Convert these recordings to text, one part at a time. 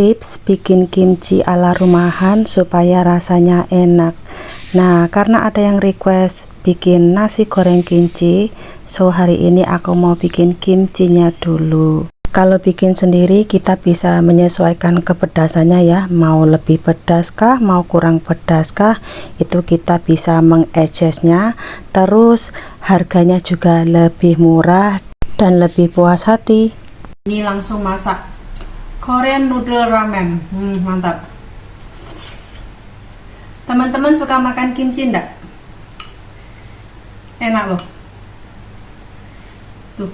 Tips bikin kimchi ala rumahan supaya rasanya enak. Nah, karena ada yang request bikin nasi goreng kimchi, so hari ini aku mau bikin kimchinya dulu. Kalau bikin sendiri kita bisa menyesuaikan kepedasannya ya, mau lebih pedas kah, mau kurang pedas kah, itu kita bisa mengadjustnya. Terus harganya juga lebih murah dan lebih puas hati. Ini langsung masak Korean noodle ramen, mantap. Teman-teman suka makan kimchi enggak? Enak loh. Tuh,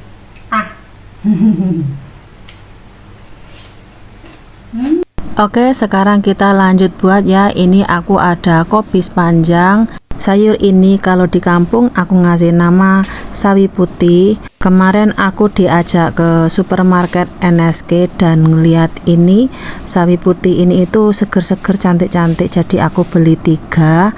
Oke, sekarang kita lanjut buat ya. Ini aku ada kubis panjang. Sayur ini kalau di kampung aku ngasih nama sawi putih. Kemarin aku diajak ke supermarket NSK dan ngeliat ini sawi putih ini itu seger-seger cantik-cantik, jadi aku beli 3.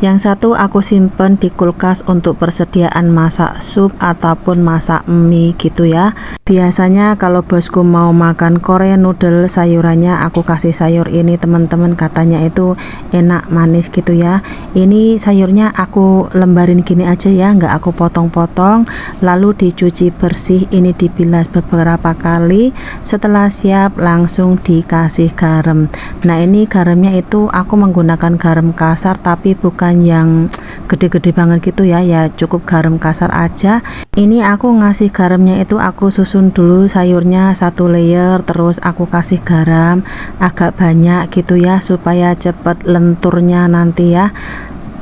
Yang satu aku simpen di kulkas untuk persediaan masak sup ataupun masak mie gitu ya. Biasanya kalau bosku mau makan Korean noodle sayurannya aku kasih sayur ini, teman-teman, katanya itu enak manis gitu ya. Ini sayurnya aku lembarin gini aja ya, nggak aku potong-potong, lalu dicuci bersih, ini dibilas beberapa kali. Setelah siap langsung dikasih garam. Nah, ini garamnya itu aku menggunakan garam kasar tapi bukan yang gede-gede banget gitu ya, ya cukup garam kasar aja. Ini aku ngasih garamnya itu aku susun dulu sayurnya 1 layer, terus aku kasih garam agak banyak gitu ya supaya cepet lenturnya nanti ya.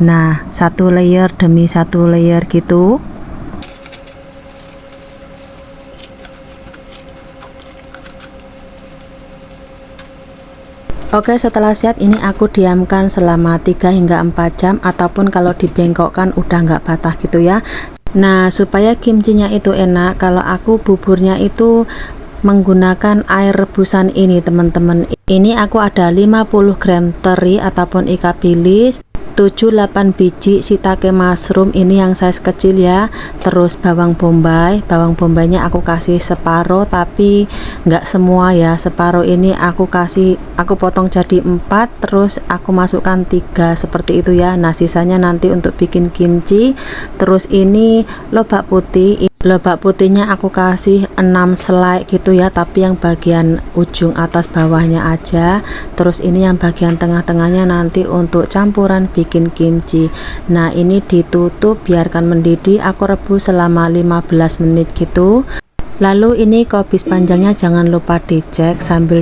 Nah, 1 layer demi 1 layer gitu. Oke, setelah siap ini aku diamkan selama 3 hingga 4 jam ataupun kalau dibengkokkan udah nggak patah gitu ya. Nah, supaya kimchinya itu enak, kalau aku buburnya itu menggunakan air rebusan ini, teman-teman. Ini aku ada 50 gram teri ataupun ikan bilis, 7-8 biji shiitake mushroom ini yang size kecil ya. Terus bawang bombaynya aku kasih separuh tapi nggak semua ya, separuh ini aku potong jadi 4, terus aku masukkan 3 seperti itu ya. Nah, sisanya nanti untuk bikin kimchi. Terus ini lobak putihnya aku kasih 6 selai gitu ya, tapi yang bagian ujung atas bawahnya aja. Terus ini yang bagian tengah-tengahnya nanti untuk campuran bikin kimchi. Nah, ini ditutup biarkan mendidih, aku rebus selama 15 menit gitu. Lalu ini kubis panjangnya jangan lupa dicek sambil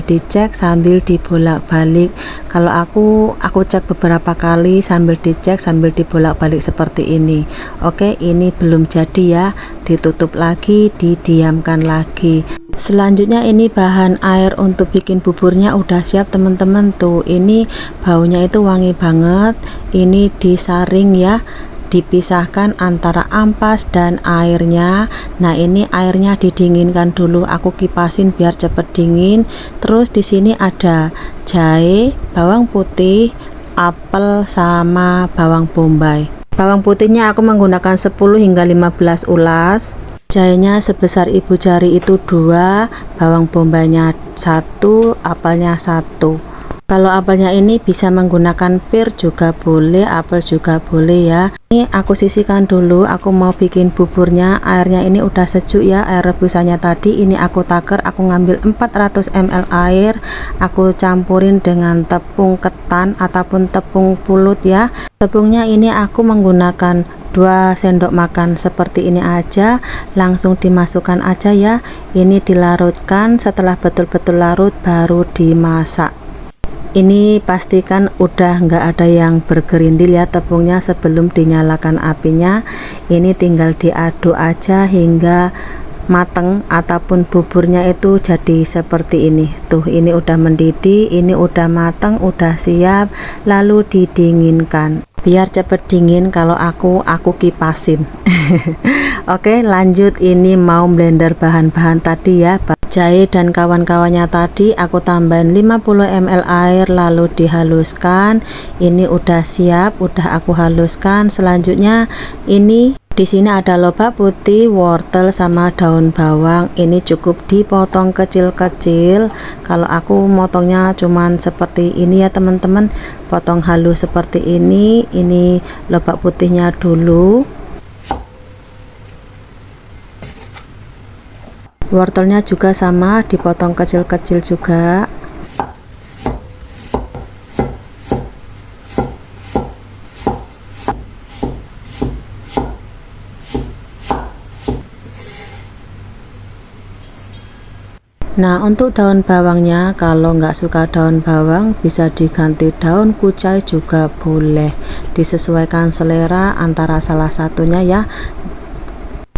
dibolak-balik. Kalau aku cek beberapa kali sambil dicek sambil dibolak-balik seperti ini. Oke, ini belum jadi ya, ditutup lagi, didiamkan lagi. Selanjutnya ini bahan air untuk bikin buburnya udah siap, teman-teman. Tuh, ini baunya itu wangi banget. Ini disaring ya, dipisahkan antara ampas dan airnya. Nah, ini airnya didinginkan dulu, aku kipasin biar cepet dingin. Terus di sini ada jahe, bawang putih, apel sama bawang bombay. Bawang putihnya aku menggunakan 10 hingga 15 ulas. Jahenya sebesar ibu jari itu 2, bawang bombaynya 1, apelnya 1. Kalau apelnya ini bisa menggunakan pir juga boleh, apel juga boleh ya. Ini aku sisihkan dulu, aku mau bikin buburnya. Airnya ini udah sejuk ya, air rebusannya tadi. Ini aku taker, aku ngambil 400 ml air, aku campurin dengan tepung ketan ataupun tepung pulut ya. Tepungnya ini aku menggunakan 2 sendok makan seperti ini aja, langsung dimasukkan aja ya. Ini dilarutkan, setelah betul-betul larut baru dimasak. Ini pastikan udah nggak ada yang bergerindil ya tepungnya sebelum dinyalakan apinya. Ini tinggal diaduk aja hingga mateng ataupun buburnya itu jadi seperti ini. Tuh, ini udah mendidih, ini udah mateng, udah siap, lalu didinginkan biar cepet dingin. Kalau aku kipasin. Oke, lanjut. Ini mau blender bahan-bahan tadi ya, jahe dan kawan-kawannya tadi aku tambahin 50 ml air lalu dihaluskan. Ini udah siap, udah aku haluskan. Selanjutnya ini Di sini ada lobak putih, wortel sama daun bawang. Ini cukup dipotong kecil-kecil. Kalau aku motongnya cuman seperti ini ya teman-teman, potong halus seperti ini. Ini lobak putihnya dulu. Wortelnya juga sama, dipotong kecil-kecil juga. Nah, untuk daun bawangnya, kalau nggak suka daun bawang bisa diganti daun kucai juga boleh, disesuaikan selera antara salah satunya ya.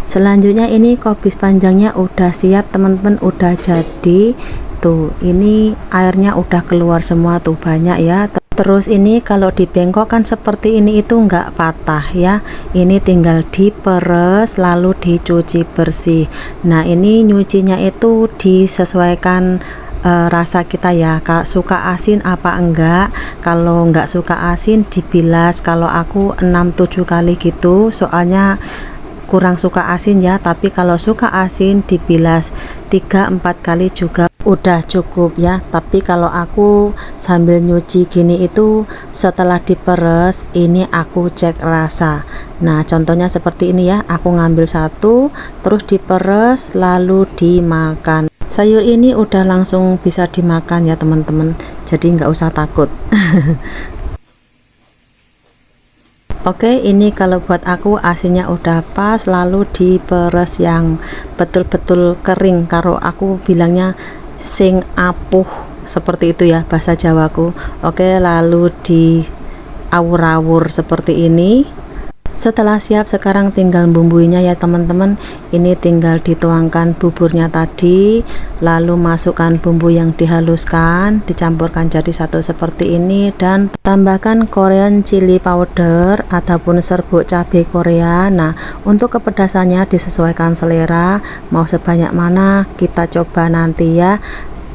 Selanjutnya ini kobis panjangnya udah siap teman-teman, udah jadi tuh. Ini airnya udah keluar semua tuh, banyak ya. Terus ini kalau dibengkokkan seperti ini itu nggak patah ya. Ini tinggal diperes lalu dicuci bersih. Nah, ini nyucinya itu disesuaikan rasa kita ya, Kak, suka asin apa enggak. Kalau enggak suka asin dibilas. Kalau aku 6-7 kali gitu, soalnya kurang suka asin ya. Tapi kalau suka asin dibilas 3-4 kali juga udah cukup ya. Tapi kalau aku sambil nyuci gini itu setelah diperes ini aku cek rasa. Nah, contohnya seperti ini ya, aku ngambil satu terus diperes lalu dimakan. Sayur ini udah langsung bisa dimakan ya teman-teman, jadi nggak usah takut. Oke, ini kalau buat aku asinnya udah pas, lalu diperes yang betul-betul kering. Kalau aku bilangnya sing apuh, seperti itu ya bahasa Jawaku. Oke, lalu di awur-awur seperti ini. Setelah siap, sekarang tinggal bumbuinya ya teman-teman. Ini tinggal dituangkan buburnya tadi, lalu masukkan bumbu yang dihaluskan, dicampurkan jadi satu seperti ini, dan tambahkan Korean chili powder ataupun serbuk cabai Korea. Nah, untuk kepedasannya disesuaikan selera, mau sebanyak mana kita coba nanti ya.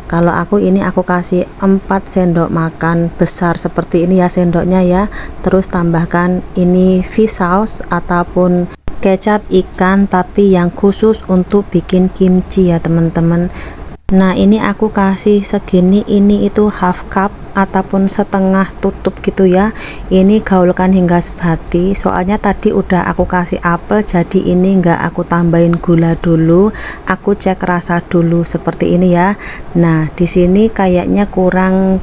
Kalau aku ini aku kasih 4 sendok makan besar seperti ini ya sendoknya ya. Terus tambahkan ini fish sauce ataupun kecap ikan, tapi yang khusus untuk bikin kimchi ya teman-teman. Nah, ini aku kasih segini, ini itu half cup ataupun setengah tutup gitu ya. Ini gaulkan hingga sebati, soalnya tadi udah aku kasih apel, jadi ini enggak aku tambahin gula dulu, aku cek rasa dulu seperti ini ya. Nah, di sini kayaknya kurang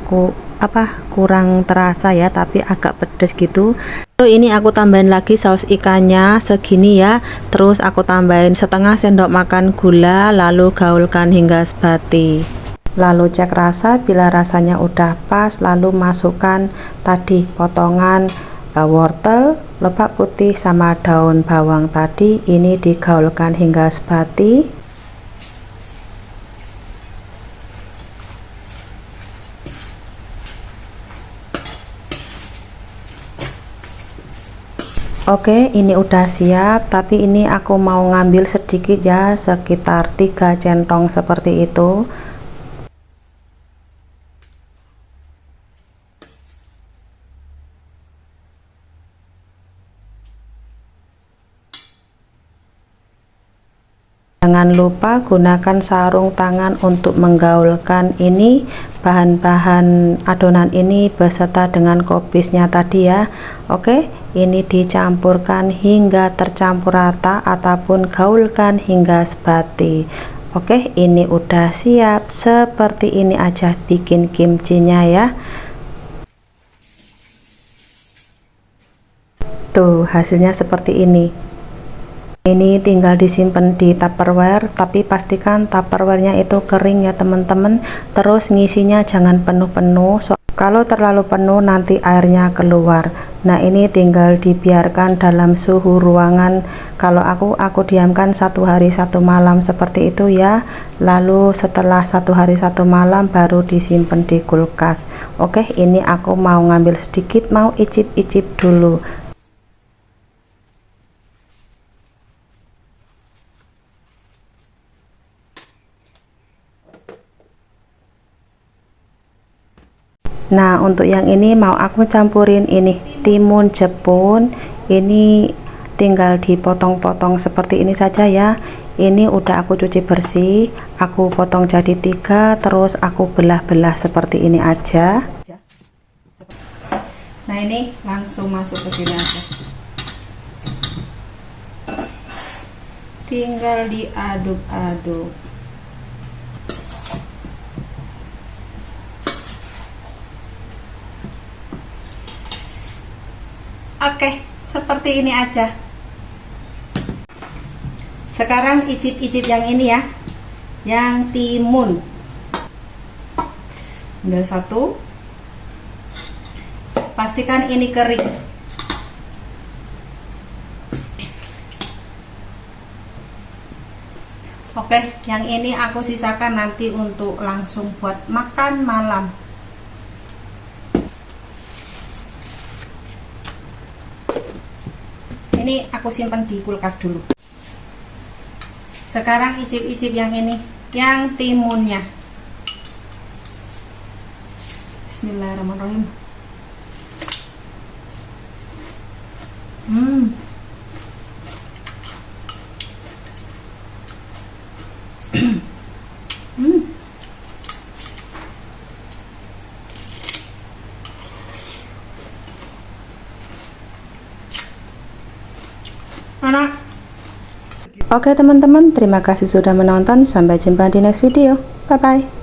terasa ya, tapi agak pedes gitu. Ini aku tambahin lagi saus ikannya segini ya, terus aku tambahin setengah sendok makan gula, lalu gaulkan hingga sebati, lalu cek rasa. Bila rasanya udah pas, lalu masukkan tadi potongan wortel, lobak putih sama daun bawang tadi, ini digaulkan hingga sebati. Oke, ini udah siap, tapi ini aku mau ngambil sedikit ya, sekitar 3 centong seperti itu. Jangan lupa gunakan sarung tangan untuk menggaulkan ini bahan-bahan adonan ini beserta dengan kobisnya tadi ya. Oke, ini dicampurkan hingga tercampur rata ataupun gaulkan hingga sebati. Oke, ini udah siap. Seperti ini aja bikin kimchinya ya. Tuh, hasilnya seperti ini. Ini tinggal disimpan di tupperware, tapi pastikan tupperwarenya itu kering ya teman-teman. Terus ngisinya jangan penuh-penuh, kalau terlalu penuh nanti airnya keluar. Nah, ini tinggal dibiarkan dalam suhu ruangan. Kalau aku diamkan 1 hari 1 malam seperti itu ya. Lalu setelah 1 hari 1 malam baru disimpan di kulkas. Oke, ini aku mau ngambil sedikit, mau icip-icip dulu. Nah, untuk yang ini mau aku campurin ini timun jepun, ini tinggal dipotong-potong seperti ini saja ya. Ini udah aku cuci bersih, aku potong jadi 3, terus aku belah-belah seperti ini aja. Nah ini langsung masuk ke sini aja, tinggal diaduk-aduk. Oke, seperti ini aja. Sekarang icip-icip yang ini ya, yang timun. Ambil 1, pastikan ini kering. Oke, yang ini aku sisakan nanti untuk langsung buat makan malam. Ini aku simpan di kulkas dulu. Sekarang icip-icip yang ini, yang timunnya. Bismillahirrahmanirrahim. Oke teman-teman, terima kasih sudah menonton. Sampai jumpa di next video. Bye bye.